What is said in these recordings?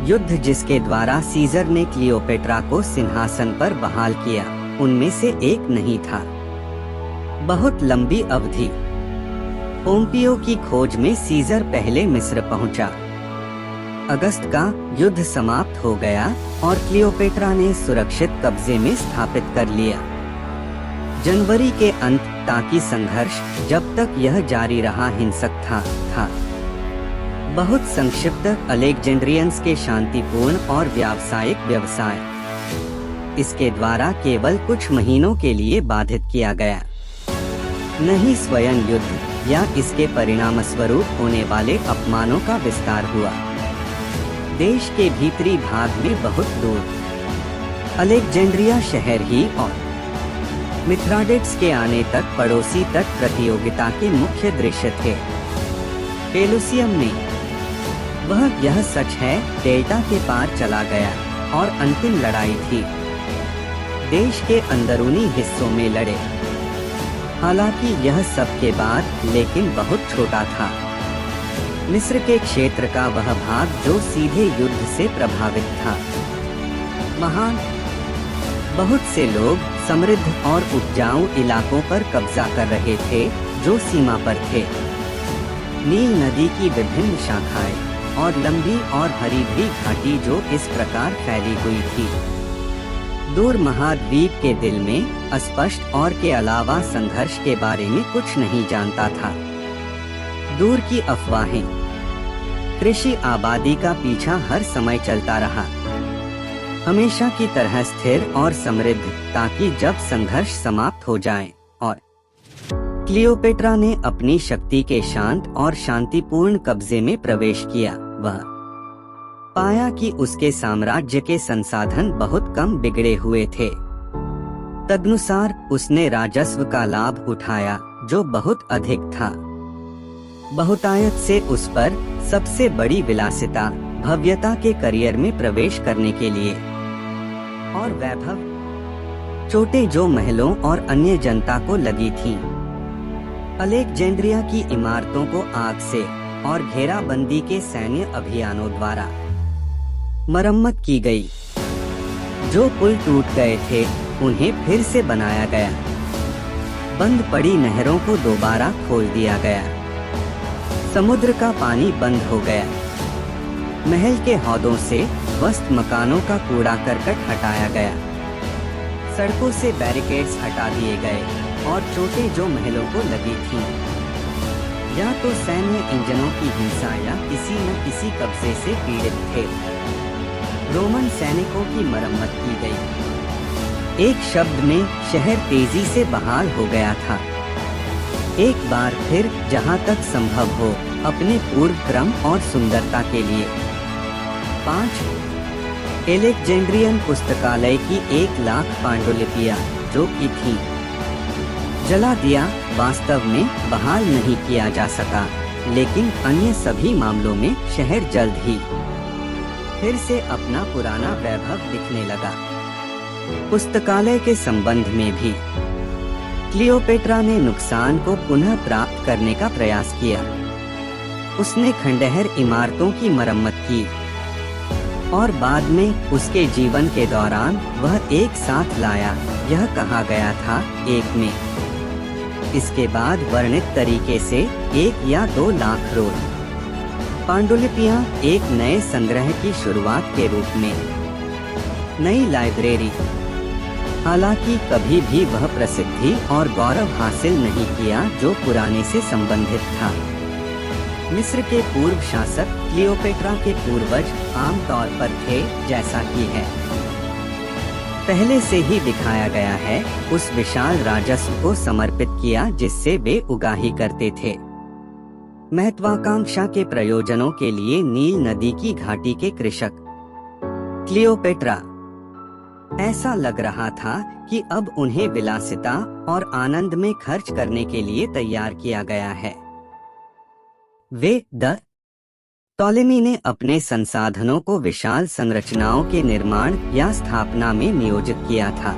युद्ध जिसके द्वारा सीजर ने क्लियोपेट्रा को सिंहासन पर बहाल किया, उनमें से एक नहीं था। बहुत लंबी अवधि। पोम्पियो की खोज में सीजर पहले मिस्र पहुंचा। अगस्त का युद्ध समाप्त हो गया और क्लियोपेट्रा ने सुरक्षित कब्जे में स्थापित कर लिया। जनवरी के अंत ताकि संघर्ष जब तक यह जारी रहा हिंसक था। बहुत संक्षिप्त अलेक्जेंड्रियंस के शांतिपूर्ण और व्यावसायिक व्यवसाय इसके द्वारा केवल कुछ महीनों के लिए बाधित किया गया। नहीं स्वयं युद्ध या इसके परिणामस्वरूप होने वाले अपमानों का विस्तार हुआ। देश के भीतरी भाग में बहुत दूर अलेक्जेंड्रिया शहर ही और मिथ्राडेट्स के आने तक पड़ोसी तट प्रतियोगिता के मुख्य दृश्य थे। पेलुसियम में वह यह सच है डेल्टा के पार चला गया और अंतिम लड़ाई थी। देश के अंदरूनी हिस्सों में लड़े। हालांकि यह सब के बाद लेकिन बहुत छोटा था। मिस्र के क्षेत्र का वह भाग जो सीधे युद्ध से प्रभावित था। महान बहुत से लोग समृद्ध और उपजाऊ इलाकों पर कब्जा कर रहे थे जो सीमा पर थे। नील नदी की विभिन्न शाखाएं और लंबी और हरी भरी घाटी जो इस प्रकार फैली हुई थी। दूर महाद्वीप के दिल में अस्पष्ट और के अलावा संघर्ष के बारे में कुछ नहीं जानता था। दूर की अफवाहें। कृषि आबादी का पीछा हर समय चलता रहा, हमेशा की तरह स्थिर और समृद्ध, ताकि जब संघर्ष समाप्त हो जाए और क्लियोपेट्रा ने अपनी शक्ति के शांत और शांतिपूर्ण कब्जे में प्रवेश किया, वह पाया कि उसके साम्राज्य के संसाधन बहुत कम बिगड़े हुए थे। तदनुसार उसने राजस्व का लाभ उठाया जो बहुत अधिक था। बहुतायत से उस पर सबसे बड़ी विलासिता भव्यता के करियर में प्रवेश करने के लिए और वैभव चोटें जो महलों और अन्य जनता को लगी थीं। अलेक्जेंड्रिया की इमारतों को आग से और घेराबंदी के सैन्य अभियानों द्वारा मरम्मत की गई। जो पुल टूट गए थे उन्हें फिर से बनाया गया। बंद पड़ी नहरों को दोबारा खोल दिया गया। समुद्र का पानी बंद हो गया। महल के हौदों से ध्वस्त मकानों का कूड़ा करकट हटाया गया। सड़कों से बैरिकेड्स हटा दिए गए और चोटें जो महलों को लगी थीं, या तो सैन्य इंजनों की हिंसा या किसी न किसी कब्जे से पीड़ित थे। रोमन सैनिकों की मरम्मत की गई। एक शब्द में शहर तेजी से बहाल हो गया था। एक बार फिर जहां तक संभव हो अपने पूर्व क्रम और सुंदरता के लिए। 5 एलेक्जेंड्रियन पुस्तकालय की 1,00,000 पांडुलिपियां जो की थी जला दिया। वास्तव में बहाल नहीं किया जा सका, लेकिन अन्य सभी मामलों में शहर जल्द ही फिर से अपना पुराना वैभव दिखने लगा। पुस्तकालय के संबंध में भी क्लियोपेट्रा ने नुकसान को पुनः प्राप्त करने का प्रयास किया। उसने खंडहर इमारतों की मरम्मत की और बाद में उसके जीवन के दौरान वह एक साथ लाया, यह कहा गया था, एक में। इसके बाद वर्णित तरीके से 1 या 2 लाख रोल पांडुलिपियां एक नए संग्रह की शुरुआत के रूप में। नई लाइब्रेरी। हालांकि कभी भी वह प्रसिद्धि और गौरव हासिल नहीं किया जो पुराने से संबंधित था। मिस्र के पूर्व शासक क्लियोपेट्रा के पूर्वज आमतौर पर थे, जैसा कि है पहले से ही दिखाया गया है, उस विशाल राजस्व को समर्पित किया जिससे वे उगाही करते थे। महत्वाकांक्षा के प्रयोजनों के लिए नील नदी की घाटी के कृषक। क्लियोपेट्रा ऐसा लग रहा था कि अब उन्हें विलासिता और आनंद में खर्च करने के लिए तैयार किया गया है। वे टॉलेमी ने अपने संसाधनों को विशाल संरचनाओं के निर्माण या स्थापना में नियोजित किया था।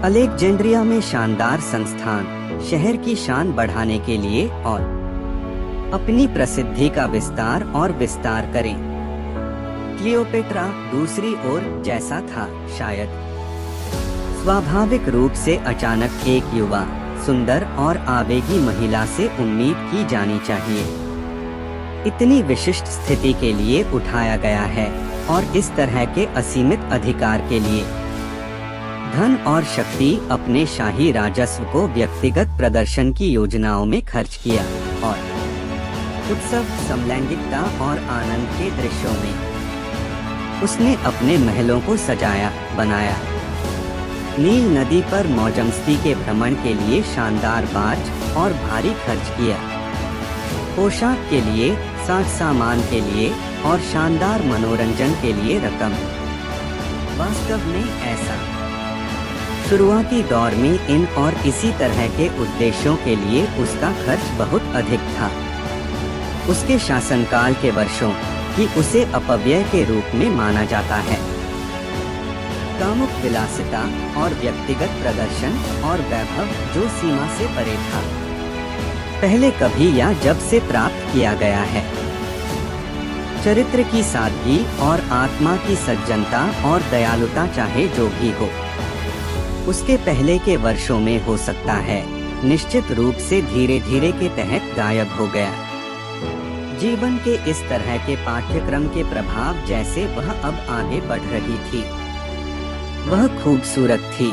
अलेक्जेंड्रिया में शानदार संस्थान शहर की शान बढ़ाने के लिए और अपनी प्रसिद्धि का विस्तार करें। क्लियोपेट्रा दूसरी ओर जैसा था, शायद स्वाभाविक रूप से अचानक एक युवा, सुंदर और आवेगी महिला से उम्मीद की जानी चाहिए। इतनी विशिष्ट स्थिति के लिए उठाया गया है और इस तरह के असीमित अधिकार के लिए धन और शक्ति अपने शाही राजस्व को व्यक्तिगत प्रदर्शन की योजनाओं में खर्च किया और उत्सव, समलैंगिकता और आनंद के दृश्यों में उसने अपने महलों को सजाया, बनाया। नील नदी पर मौजमस्ती के भ्रमण के लिए शानदार बार्ज और भारी खर्च किया। पोशाक के लिए, साज सामान के लिए और शानदार मनोरंजन के लिए रकम। वास्तव में ऐसा शुरुआती दौर में इन और इसी तरह के उद्देश्यों के लिए उसका खर्च बहुत अधिक था। उसके शासनकाल के वर्षों की उसे अपव्यय के रूप में माना जाता है। कामुक विलासिता और व्यक्तिगत प्रदर्शन और वैभव जो सीमा से परे था, पहले कभी या जब से प्राप्त किया गया है। चरित्र की सादगी और आत्मा की सज्जनता और दयालुता चाहे जो भी हो, उसके पहले के वर्षों में हो सकता है निश्चित रूप से धीरे धीरे के तहत गायब हो गया। जीवन के इस तरह के पाठ्यक्रम के प्रभाव जैसे वह अब आगे बढ़ रही थी। वह खूबसूरत थी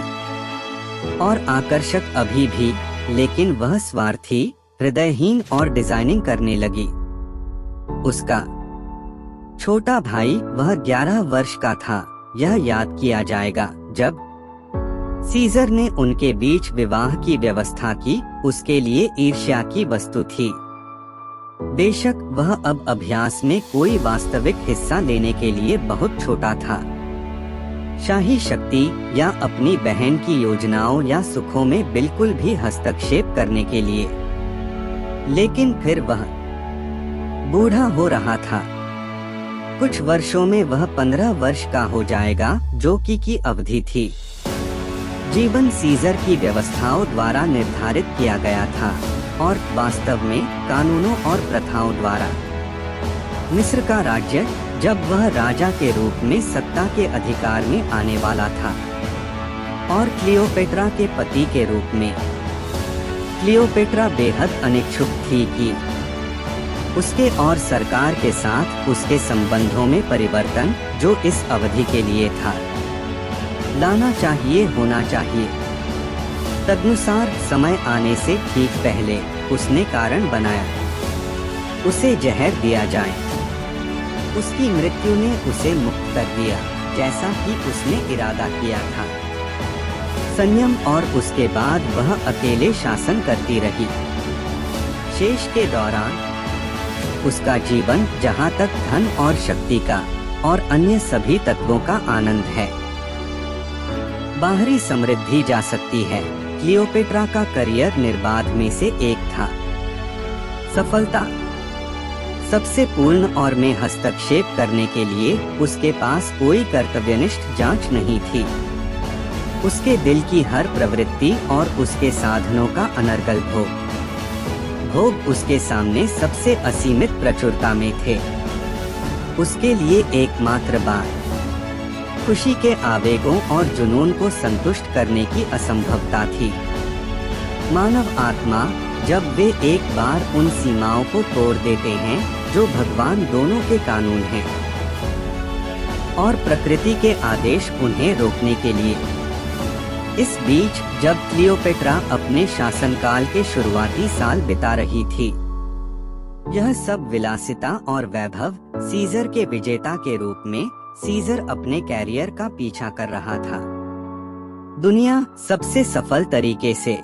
और आकर्षक अभी भी, लेकिन वह स्वार्थी, हृदयहीन और डिजाइनिंग करने लगी। उसका छोटा भाई, वह 11 वर्ष का था, यह याद किया जाएगा जब सीजर ने उनके बीच विवाह की व्यवस्था की, उसके लिए ईर्ष्या की वस्तु थी। बेशक वह अब अभ्यास में कोई वास्तविक हिस्सा लेने के लिए बहुत छोटा था। शाही शक्ति या अपनी बहन की योजनाओं या सुखों में बिल्कुल भी हस्तक्षेप करने के लिए। लेकिन फिर वह बूढ़ा हो रहा था। कुछ वर्षों में वह 15 वर्ष का हो जाएगा, जो की अवधि थी। जीवन सीजर की व्यवस्थाओं द्वारा निर्धारित किया गया था और वास्तव में कानूनों और प्रथाओं द्वारा। मिस्र का राज्य, जब वह राजा के रूप में सत्ता के अधिकार में आने वाला था, और क्लियोपेट्रा के पति के रूप में। क्लियोपेट्रा बेहद अनिच्छुक थी कि उसके और सरकार के साथ उसके संबंधों में परिवर्तन, जो इस अवधि के लिए था, लाना चाहिए, होना चाहिए। तदनुसार समय आने से ठीक पहले उसने कारण बनाया, उसे जहर दिया जाए। उसकी मृत्यु ने उसे मुक्त कर दिया, जैसा कि उसने इरादा किया था। संयम, और उसके बाद वह अकेले शासन करती रही। शेष के दौरान उसका जीवन, जहाँ तक धन और शक्ति का और अन्य सभी तत्वों का आनंद है, बाहरी समृद्धि जा सकती है। क्लियोपेट्रा का करियर निर्बाध में से एक था। सफलता सबसे पूर्ण और में हस्तक्षेप करने के लिए उसके पास कोई कर्तव्यनिष्ठ जांच नहीं थी। उसके दिल की हर प्रवृत्ति और उसके साधनों का अनर्गल भोग उसके सामने सबसे असीमित प्रचुरता में थे। उसके लिए एकमात्र बात खुशी के आवेगों और जुनून को संतुष्ट करने की असंभवता थी। मानव आत्मा, जब वे एक बार उन सीमाओं को तोड़ देते हैं जो भगवान दोनों के कानून हैं और प्रकृति के आदेश उन्हें रोकने के लिए। इस बीच जब क्लियोपेट्रा अपने शासनकाल के शुरुआती साल बिता रही थी, यह सब विलासिता और वैभव, सीजर के विजेता के रूप में सीजर अपने कैरियर का पीछा कर रहा था। दुनिया सबसे सफल तरीके से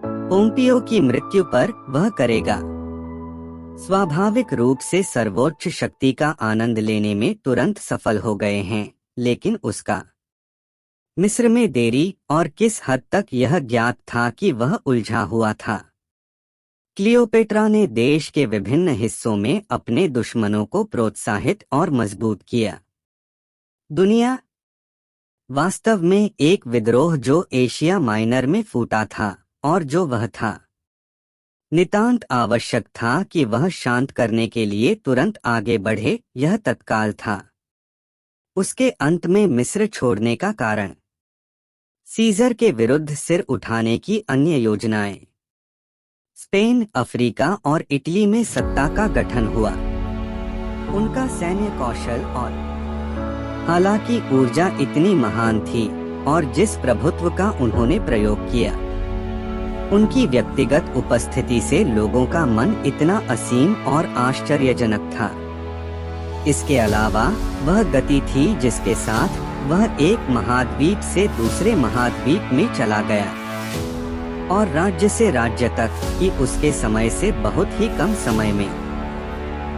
पोम्पियो की मृत्यु पर वह करेगा। स्वाभाविक रूप से सर्वोच्च शक्ति का आनंद लेने में तुरंत सफल हो गए हैं, लेकिन उसका मिस्र में देरी और किस हद तक यह ज्ञात था कि वह उलझा हुआ था। क्लियोपेट्रा ने देश के विभिन्न हिस्सों में अपने दुश्मनों को प्रोत्साहित और मजबूत किया। दुनिया वास्तव में एक विद्रोह जो एशिया माइनर में फूटा था, और जो वह था नितांत आवश्यक था कि वह शांत करने के लिए तुरंत आगे बढ़े, यह तत्काल था। उसके अंत में मिस्र छोड़ने का कारण, सीजर के विरुद्ध सिर उठाने की अन्य योजनाएं, स्पेन, अफ्रीका और इटली में सत्ता का गठन हुआ। उनका सैन्य कौशल और हालांकि ऊर्जा इतनी महान थी और जिस प्रभुत्व का उन्होंने प्रयोग किया, उनकी व्यक्तिगत उपस्थिति से लोगों का मन इतना असीम और आश्चर्यजनक था। इसके अलावा वह गति थी जिसके साथ वह एक महाद्वीप से दूसरे महाद्वीप में चला गया और राज्य से राज्य तक कि उसके समय से बहुत ही कम समय में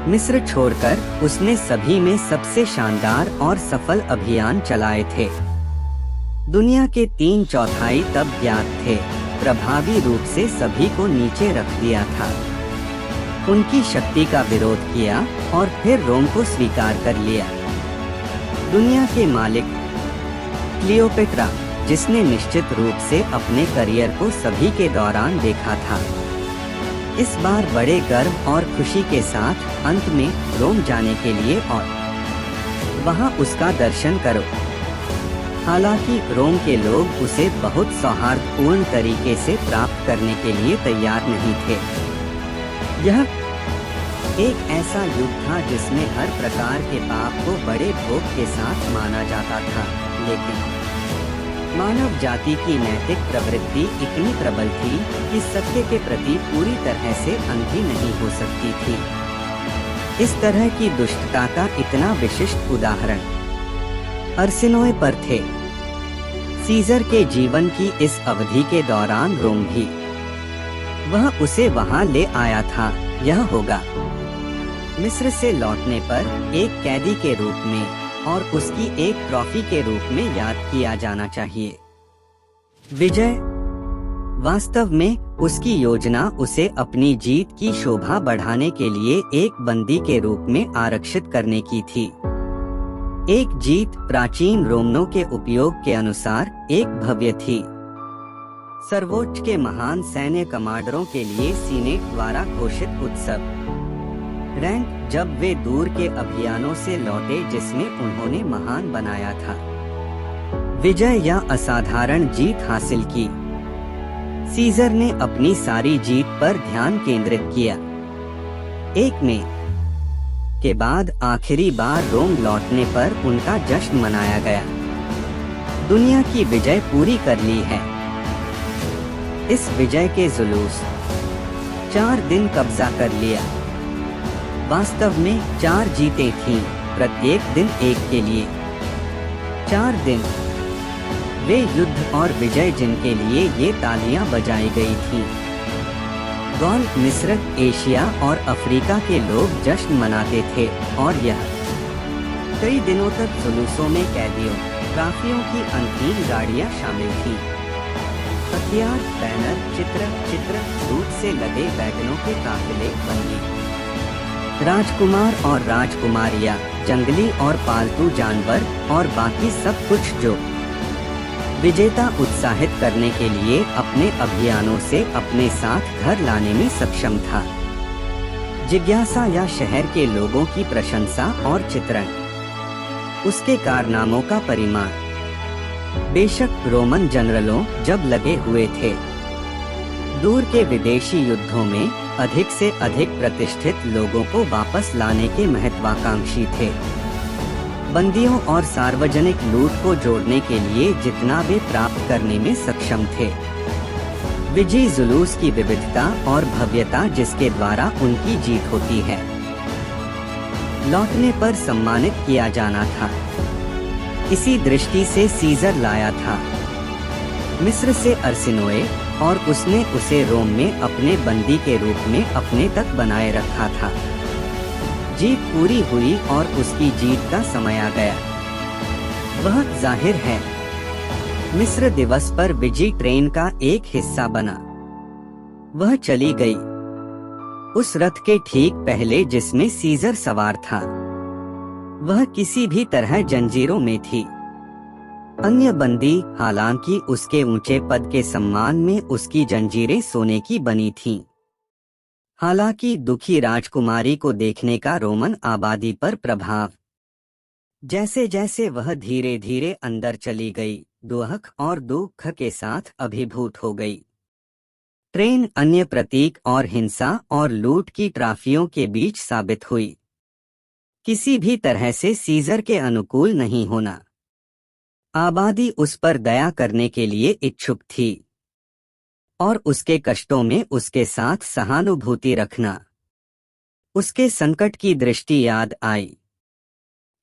मिस्र छोड़कर उसने सभी में सबसे शानदार और सफल अभियान चलाए थे। दुनिया के 3/4 तब ज्ञात थे, प्रभावी रूप से सभी को नीचे रख दिया था, उनकी शक्ति का विरोध किया और फिर रोम को स्वीकार कर लिया। दुनिया के मालिक क्लियोपेट्रा, जिसने निश्चित रूप से अपने करियर को सभी के दौरान देखा था, इस बार बड़े गर्व और खुशी के साथ अंत में रोम जाने के लिए और वहां उसका दर्शन करो। हालांकि रोम के लोग उसे बहुत सौहार्दपूर्ण तरीके से प्राप्त करने के लिए तैयार नहीं थे। यह एक ऐसा युग था जिसमें हर प्रकार के पाप को बड़े भोग के साथ माना जाता था, लेकिन मानव जाति की नैतिक प्रवृत्ति इतनी प्रबल थी कि सत्य के प्रति पूरी तरह से अंधी नहीं हो सकती थी। इस तरह की दुष्टता का इतना विशिष्ट उदाहरण अर्सिनोए पर थे। सीजर के जीवन की इस अवधि के दौरान रोम भी वह उसे वहां ले आया था। यह होगा मिस्र से लौटने पर एक कैदी के रूप में और उसकी एक ट्रॉफी के रूप में याद किया जाना चाहिए। विजय वास्तव में उसकी योजना उसे अपनी जीत की शोभा बढ़ाने के लिए एक बंदी के रूप में आरक्षित करने की थी। एक जीत प्राचीन रोमनों के उपयोग के अनुसार एक भव्य थी, सर्वोच्च के महान सैन्य कमांडरों के लिए सीनेट द्वारा घोषित उत्सव रैंक, जब वे दूर के अभियानों से लौटे जिसमें उन्होंने महान बनाया था। विजय या असाधारण जीत हासिल की। सीजर ने अपनी सारी जीत पर ध्यान केंद्रित किया। 1 मई के बाद आखिरी बार रोम लौटने पर उनका जश्न मनाया गया। दुनिया की विजय पूरी कर ली है। इस विजय के जुलूस 4 दिन कब्जा कर लिया। वास्तव में 4 जीतें थीं, प्रत्येक दिन एक के लिए। 4 दिन वे युद्ध और विजय जिनके लिए ये तालियां बजाई गई थीं। गौल, मिस्र, एशिया और अफ्रीका के लोग जश्न मनाते थे और यह कई दिनों तक जुलूसों में कैदियों, ट्रॉफियों की अंतिम गाड़ियां शामिल थीं। हथियार, बैनर, चित्र, दूध से लदे वैगनों के काफिले, बंदी राजकुमार और राजकुमारियां, जंगली और पालतू जानवर और बाकी सब कुछ जो विजेता उत्साहित करने के लिए अपने अभियानों से अपने साथ घर लाने में सक्षम था। जिज्ञासा या शहर के लोगों की प्रशंसा और चित्रण, उसके कारनामों का परिमाण। बेशक रोमन जनरलों जब लगे हुए थे दूर के विदेशी युद्धों में अधिक से अधिक प्रतिष्ठित लोगों को वापस लाने के महत्वाकांक्षी थे, बंदियों और सार्वजनिक लूट को जोड़ने के लिए जितना वे प्राप्त करने में सक्षम थे। विजयी जुलूस की विविधता और भव्यता जिसके द्वारा उनकी जीत होती है, लौटने पर सम्मानित किया जाना था। इसी दृष्टि से सीजर लाया था मिस्र से अर्सिनोए और उसने उसे रोम में अपने बंदी के रूप में अपने तक बनाए रखा था। जीत पूरी हुई और उसकी जीत का समय आ गया। वह जाहिर है मिस्र दिवस पर विजय ट्रेन का एक हिस्सा बना। वह चली गई उस रथ के ठीक पहले जिसमें सीजर सवार था। वह किसी भी तरह जंजीरों में थी। अन्य बंदी, हालांकि उसके ऊंचे पद के सम्मान में उसकी जंजीरें सोने की बनी थीं। हालांकि दुखी राजकुमारी को देखने का रोमन आबादी पर प्रभाव जैसे जैसे वह धीरे धीरे अंदर चली गई, दुख और दुख के साथ अभिभूत हो गई। ट्रेन अन्य प्रतीक और हिंसा और लूट की ट्राफियों के बीच साबित हुई। किसी भी तरह से सीजर के अनुकूल नहीं होना। आबादी उस पर दया करने के लिए इच्छुक थी और उसके कष्टों में उसके साथ सहानुभूति रखना। उसके संकट की दृष्टि याद आई।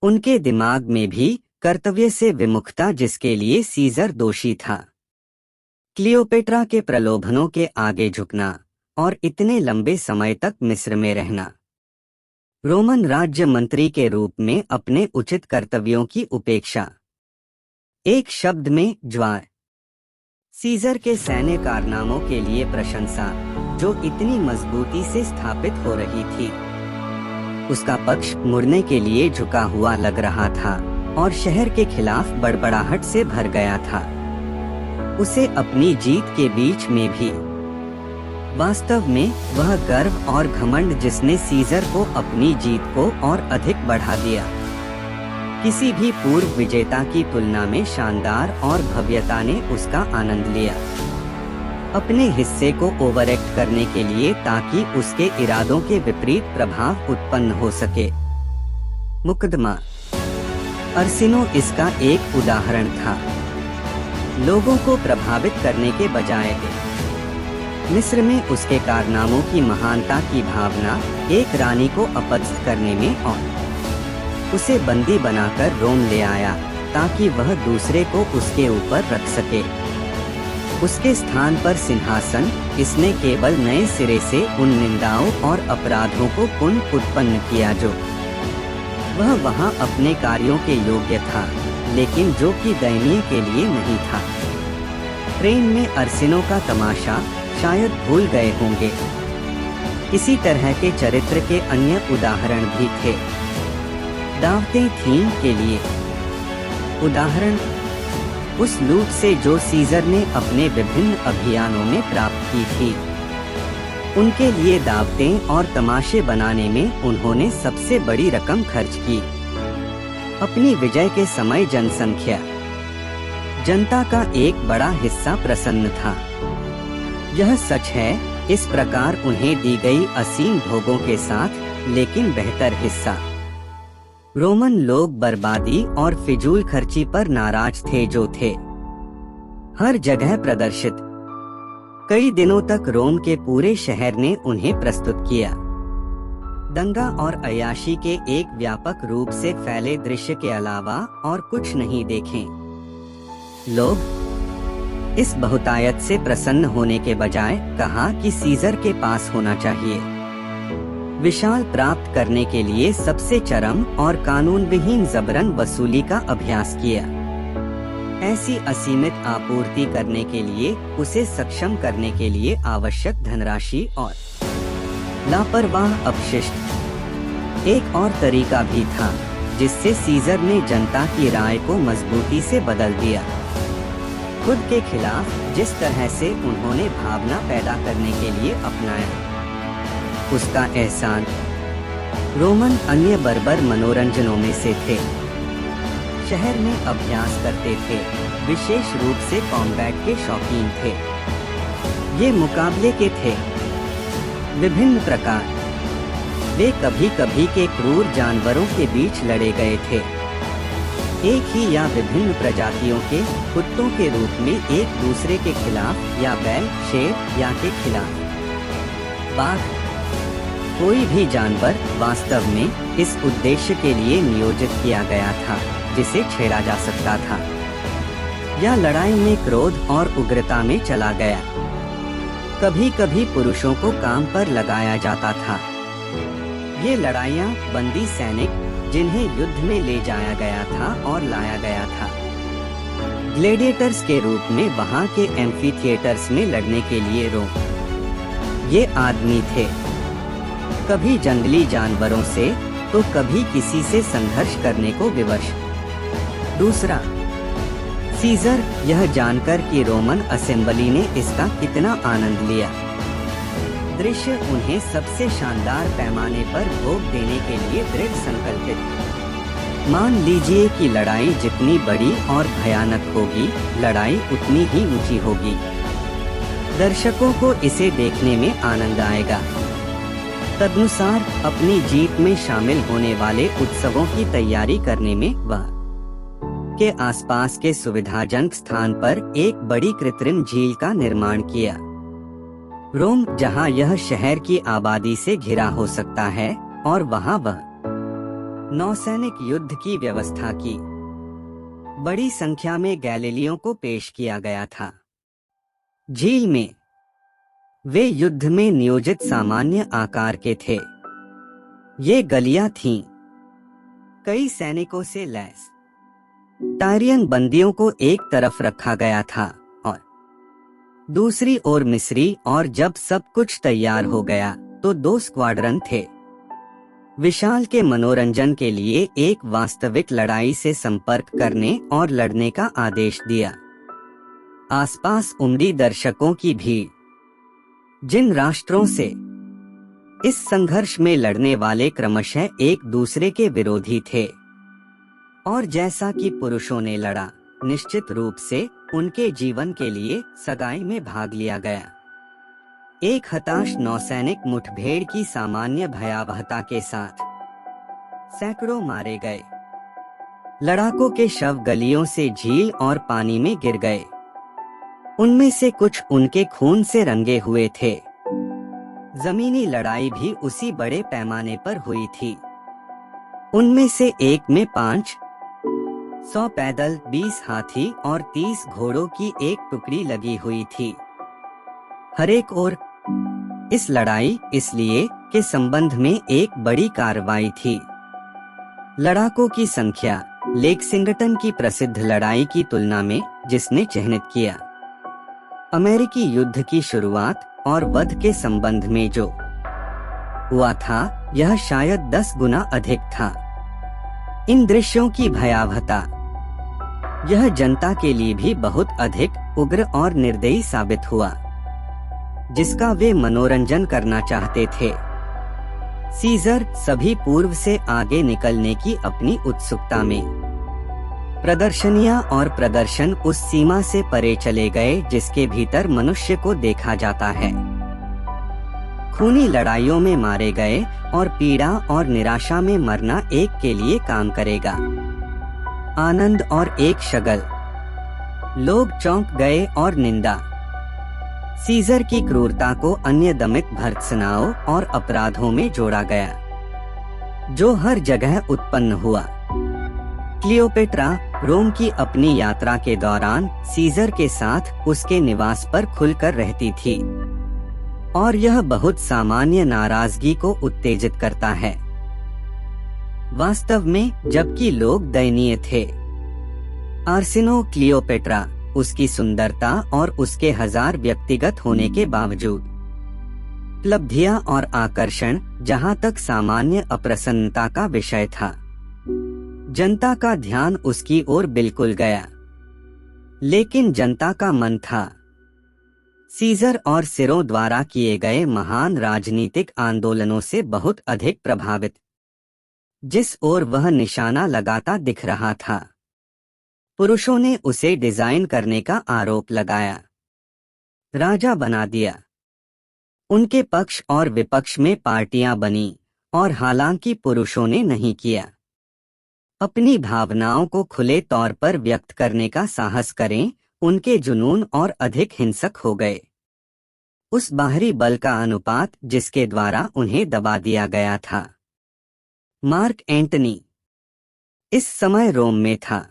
उनके दिमाग में भी कर्तव्य से विमुखता जिसके लिए सीजर दोषी था। क्लियोपेट्रा के प्रलोभनों के आगे झुकना और इतने लंबे समय तक मिस्र में रहना। रोमन राज्य मंत्री के रूप में अपने उचित कर्तव्यों की उपेक्षा। एक शब्द में ज्वार। सीजर के सैन्य कारनामों के लिए प्रशंसा जो इतनी मजबूती से स्थापित हो रही थी। उसका पक्ष मुड़ने के लिए झुका हुआ लग रहा था और शहर के खिलाफ बड़बड़ाहट से भर गया था। उसे अपनी जीत के बीच में भी वास्तव में वह गर्व और घमंड जिसने सीजर को अपनी जीत को और अधिक बढ़ा दिया। किसी भी पूर्व विजेता की तुलना में शानदार और भव्यता ने उसका आनंद लिया। अपने हिस्से को ओवरएक्ट करने के लिए ताकि उसके इरादों के विपरीत प्रभाव उत्पन्न हो सके। मुकदमा अर्सिनो इसका एक उदाहरण था। लोगों को प्रभावित करने के बजाय मिस्र में उसके कारनामों की महानता की भावना एक रानी को अपदस्थ करने में और उसे बंदी बनाकर रोम ले आया ताकि वह दूसरे को उसके ऊपर रख सके। उसके स्थान पर सिंहासन इसने केवल नए सिरे से उन निंदाओं और अपराधों को पुनः उत्पन्न किया जो वह वहां अपने कार्यों के योग्य था, लेकिन जो कि दयनीय के लिए नहीं था। ट्रेन में अर्सिनो का तमाशा शायद भूल गए होंगे। इसी तरह के चरित्र के अन्य उदाहरण भी थे। दावतें थीं के लिए उदाहरण उस लूट से जो सीजर ने अपने विभिन्न अभियानों में प्राप्त की थी। उनके लिए दावतें और तमाशे बनाने में उन्होंने सबसे बड़ी रकम खर्च की। अपनी विजय के समय जनता का एक बड़ा हिस्सा प्रसन्न था। यह सच है, इस प्रकार उन्हें दी गई असीम भोगों के साथ, लेकिन बेहतर हिस्सा। रोमन लोग बर्बादी और फिजूल खर्ची पर नाराज थे जो थे हर जगह प्रदर्शित। कई दिनों तक रोम के पूरे शहर ने उन्हें प्रस्तुत किया। दंगा और अय्याशी के एक व्यापक रूप से फैले दृश्य के अलावा और कुछ नहीं देखें। लोग इस बहुतायत से प्रसन्न होने के बजाय कहा कि सीजर के पास होना चाहिए। विशाल प्राप्त करने के लिए सबसे चरम और कानून विहीन जबरन वसूली का अभ्यास किया। ऐसी असीमित आपूर्ति करने के लिए उसे सक्षम करने के लिए आवश्यक धनराशि और लापरवाह अपशिष्ट। एक और तरीका भी था जिससे सीजर ने जनता की राय को मजबूती से बदल दिया। खुद के खिलाफ जिस तरह से उन्होंने भावना पैदा करने के लिए अपनाया, उसका एहसान रोमन अन्य बर्बर मनोरंजनों में से थे। शहर में अभ्यास करते थे, विशेष रूप से कॉम्बैट के शौकीन थे। ये मुकाबले के थे विभिन्न प्रकार। वे कभी कभी के क्रूर जानवरों के बीच लड़े गए थे। एक ही या विभिन्न प्रजातियों के कुत्तों के रूप में एक दूसरे के खिलाफ, या बैल, शेर या के खिलाफ बाघ। कोई भी जानवर वास्तव में इस उद्देश्य के लिए नियोजित किया गया था जिसे छेड़ा जा सकता था, या लड़ाई में क्रोध और उग्रता में चला गया। कभी कभी पुरुषों को काम पर लगाया जाता था। ये लड़ाइयाँ बंदी सैनिक जिन्हें युद्ध में ले जाया गया था और लाया गया था ग्लेडिएटर्स के रूप में वहाँ के एम्फीथिएटर्स में लड़ने के लिए ये आदमी थे, कभी जंगली जानवरों से तो कभी किसी से संघर्ष करने को विवश। दूसरा, सीजर यह जानकर कि रोमन असेंबली ने इसका कितना आनंद लिया। दृश्य उन्हें सबसे शानदार पैमाने पर भोग देने के लिए दृढ़ संकल्पित। मान लीजिए कि लड़ाई जितनी बड़ी और भयानक होगी, लड़ाई उतनी ही ऊंची होगी। दर्शकों को इसे देखने में आनंद आएगा। तदनुसार अपनी जीत में शामिल होने वाले उत्सवों की तैयारी करने में वह के आसपास के सुविधाजनक स्थान पर एक बड़ी कृत्रिम झील का निर्माण किया। रोम, जहां यह शहर की आबादी से घिरा हो सकता है, और वहां वह नौसैनिक युद्ध की व्यवस्था की। बड़ी संख्या में गैलीलियों को पेश किया गया था। झील में वे युद्ध में नियोजित सामान्य आकार के थे। ये गलियां थीं कई सैनिकों से लैस। टायरियन बंदियों को एक तरफ रखा गया था और दूसरी ओर मिस्री, और जब सब कुछ तैयार हो गया तो 2 स्क्वाड्रन थे। विशाल के मनोरंजन के लिए एक वास्तविक लड़ाई से संपर्क करने और लड़ने का आदेश दिया। आसपास उमड़ी दर्शकों की भीड़, जिन राष्ट्रों से इस संघर्ष में लड़ने वाले क्रमशः एक दूसरे के विरोधी थे, और जैसा कि पुरुषों ने लड़ा, निश्चित रूप से उनके जीवन के लिए सगाई में भाग लिया गया। एक हताश नौसैनिक मुठभेड़ की सामान्य भयावहता के साथ सैकड़ों मारे गए। लड़ाकों के शव गलियों से झील और पानी में गिर गए। उनमें से कुछ उनके खून से रंगे हुए थे। जमीनी लड़ाई भी उसी बड़े पैमाने पर हुई थी। उनमें से एक में 500 पैदल, 20 हाथी और 30 घोड़ों की एक टुकड़ी लगी हुई थी। हर एक ओर इस लड़ाई इसलिए के संबंध में एक बड़ी कार्रवाई थी। लड़ाकों की संख्या लेक्सिंगटन की प्रसिद्ध लड़ाई की तुलना में, जिसने चिह्नित किया अमेरिकी युद्ध की शुरुआत और वध के संबंध में जो हुआ था, यह शायद 10 गुना अधिक था। इन दृश्यों की भयावहता यह जनता के लिए भी बहुत अधिक उग्र और निर्दयी साबित हुआ, जिसका वे मनोरंजन करना चाहते थे। सीजर सभी पूर्व से आगे निकलने की अपनी उत्सुकता में प्रदर्शनियां और प्रदर्शन उस सीमा से परे चले गए जिसके भीतर मनुष्य को देखा जाता है। खूनी लड़ाइयों में मारे गए और पीड़ा और निराशा में मरना एक के लिए काम करेगा। आनंद और एक शगल। लोग चौंक गए और निंदा। सीजर की क्रूरता को अन्य दमित भर्त्सनाओं और अपराधों में जोड़ा गया, जो हर जगह उत्पन्न हुआ। क्लियोपेट्रा रोम की अपनी यात्रा के दौरान सीजर के साथ उसके निवास पर खुलकर रहती थी, और यह बहुत सामान्य नाराजगी को उत्तेजित करता है। वास्तव में जबकि लोग दयनीय थे, आर्सेनो क्लियोपेट्रा, उसकी सुंदरता और उसके 1000 व्यक्तिगत होने के बावजूद उपलब्धियां और आकर्षण, जहां तक सामान्य अप्रसन्नता का विषय था, जनता का ध्यान उसकी ओर बिल्कुल गया। लेकिन जनता का मन था सीजर और सिरो द्वारा किए गए महान राजनीतिक आंदोलनों से बहुत अधिक प्रभावित, जिस ओर वह निशाना लगाता दिख रहा था। पुरुषों ने उसे डिजाइन करने का आरोप लगाया, राजा बना दिया। उनके पक्ष और विपक्ष में पार्टियां बनी, और हालांकि पुरुषों ने नहीं किया। अपनी भावनाओं को खुले तौर पर व्यक्त करने का साहस करें, उनके जुनून और अधिक हिंसक हो गए। उस बाहरी बल का अनुपात जिसके द्वारा उन्हें दबा दिया गया था। मार्क एंटनी इस समय रोम में था।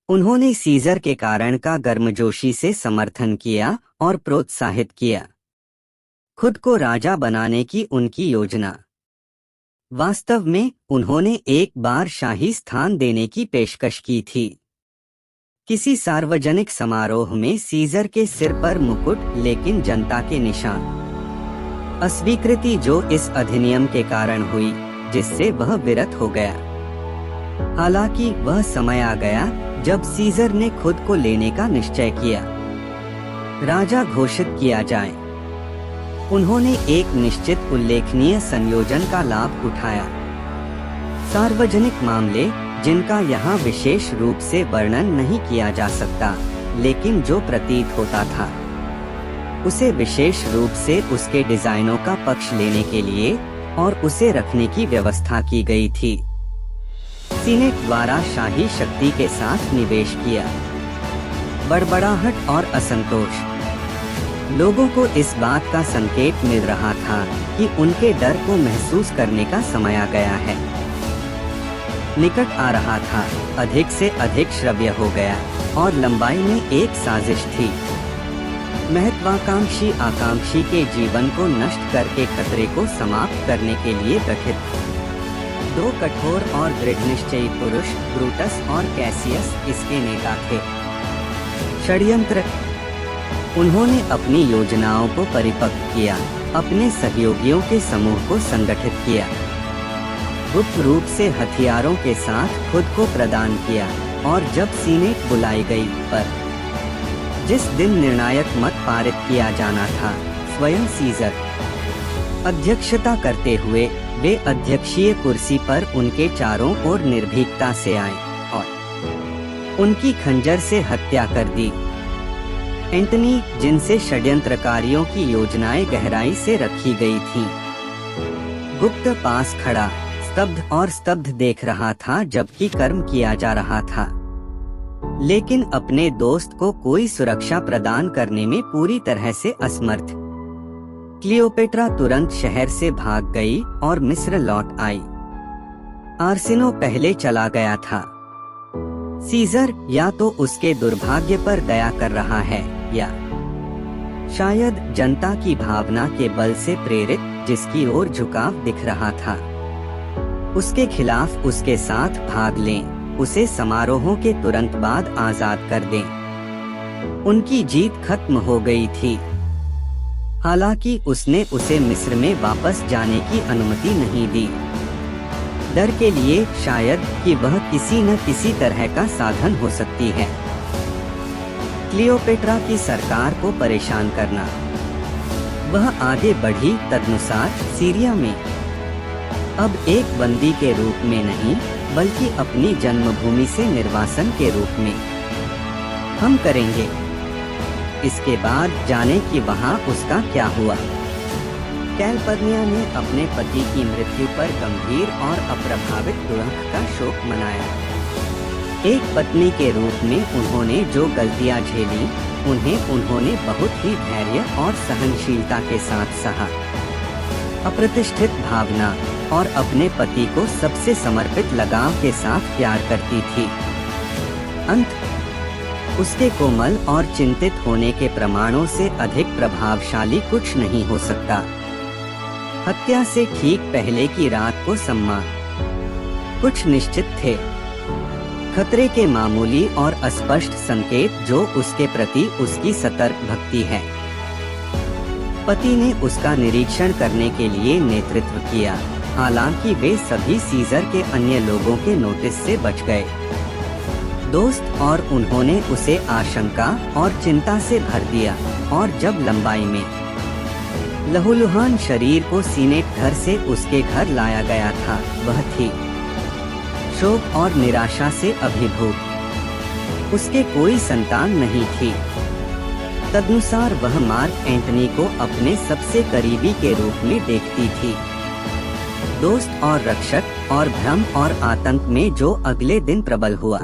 उन्होंने सीजर के कारण का गर्मजोशी से समर्थन किया और प्रोत्साहित किया खुद को राजा बनाने की उनकी योजना। वास्तव में उन्होंने एक बार शाही स्थान देने की पेशकश की थी। किसी सार्वजनिक समारोह में सीजर के सिर पर मुकुट, लेकिन जनता के निशान अस्वीकृति जो इस अधिनियम के कारण हुई, जिससे वह विरत हो गया। हालांकि वह समय आ गया जब सीजर ने खुद को लेने का निश्चय किया, राजा घोषित किया जाए। उन्होंने एक निश्चित उल्लेखनीय संयोजन का लाभ उठाया। सार्वजनिक मामले, जिनका यहाँ विशेष रूप से वर्णन नहीं किया जा सकता, लेकिन जो प्रतीत होता था उसे विशेष रूप से उसके डिजाइनों का पक्ष लेने के लिए और उसे रखने की व्यवस्था की गई थी। सीनेट द्वारा शाही शक्ति के साथ निवेश किया। बड़बड़ाहट और असंतोष। लोगों को इस बात का संकेत मिल रहा था कि उनके डर को महसूस करने का समय आ गया है, निकट आ रहा था, अधिक से अधिक श्रव्य हो गया और लंबाई में एक साजिश थी। महत्वाकांक्षी आकांक्षी के जीवन को नष्ट करके खतरे को समाप्त करने के लिए गठित दो कठोर और दृढ़निश्चयी पुरुष, ब्रूटस और कैसियस, इसके नेता थे। षड्यंत्र। उन्होंने अपनी योजनाओं को परिपक्व किया, अपने सहयोगियों के समूह को संगठित किया, गुप्त रूप से हथियारों के साथ खुद को प्रदान किया, और जब सीनेट बुलाई गई पर जिस दिन निर्णायक मत पारित किया जाना था, स्वयं सीजर अध्यक्षता करते हुए वे अध्यक्षीय कुर्सी पर उनके चारों ओर निर्भीकता से आए और उनकी खंजर से हत्या कर दी। एंटनी, जिनसे षड्यंत्रकारियों की योजनाएं गहराई से रखी गई थीं, गुप्त पास खड़ा, स्तब्ध और स्तब्ध देख रहा था जबकि कर्म किया जा रहा था, लेकिन अपने दोस्त को कोई सुरक्षा प्रदान करने में पूरी तरह से असमर्थ। क्लियोपेट्रा तुरंत शहर से भाग गई और मिस्र लौट आई। आर्सेनो पहले चला गया था। सीजर या तो उसके दुर्भाग्य पर दया कर रहा है या शायद जनता की भावना के बल से प्रेरित, जिसकी ओर झुकाव दिख रहा था, उसके खिलाफ उसके साथ भाग लें, उसे समारोहों के तुरंत बाद आजाद कर दें। उनकी जीत खत्म हो गई थी। हालांकि उसने उसे मिस्र में वापस जाने की अनुमति नहीं दी, डर के लिए शायद कि वह किसी न किसी तरह का साधन हो सकती है क्लियोपेट्रा की सरकार को परेशान करना। वह आगे बढ़ी। तदनुसार सीरिया में अब एक बंदी के रूप में नहीं, बल्कि अपनी जन्मभूमि से निर्वासन के रूप में हम करेंगे। इसके बाद जाने कि वहाँ उसका क्या हुआ। कैलपर्निया ने अपने पति की मृत्यु पर गंभीर और अप्रभावित दुख का शोक मनाया। एक पत्नी के रूप में उन्होंने जो गलतियां झेली, उन्होंने बहुत ही धैर्य और सहनशीलता के साथ सहा। अप्रतिष्ठित भावना और अपने पति को सबसे समर्पित लगाव के साथ प्यार करती थी। अंत उसके कोमल और चिंतित होने के प्रमाणों से अधिक प्रभावशाली कुछ नहीं हो सकता। हत्या से ठीक पहले की रात को सम्मान कुछ निश्चित थे। खतरे के मामूली और अस्पष्ट संकेत जो उसके प्रति उसकी सतर्क भक्ति है। पति ने उसका निरीक्षण करने के लिए नेतृत्व किया, हालांकि वे सभी सीजर के अन्य लोगों के नोटिस से बच गए। दोस्त और उन्होंने उसे आशंका और चिंता से भर दिया, और जब लंबाई में लहूलुहान शरीर को सीनेट घर से उसके घर लाया गया था, वह थी शोक और निराशा से अभिभूत। उसके कोई संतान नहीं थी। तदनुसार वह मार्क एंटनी को अपने सबसे करीबी के रूप में देखती थी, दोस्त और रक्षक, और भ्रम और आतंक में जो अगले दिन प्रबल हुआ।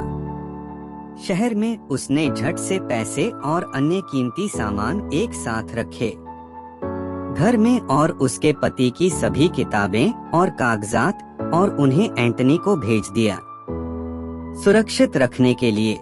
शहर में उसने झट से पैसे और अन्य कीमती सामान एक साथ रखे घर में, और उसके पति की सभी किताबें और कागजात, और उन्हें एंटनी को भेज दिया सुरक्षित रखने के लिए।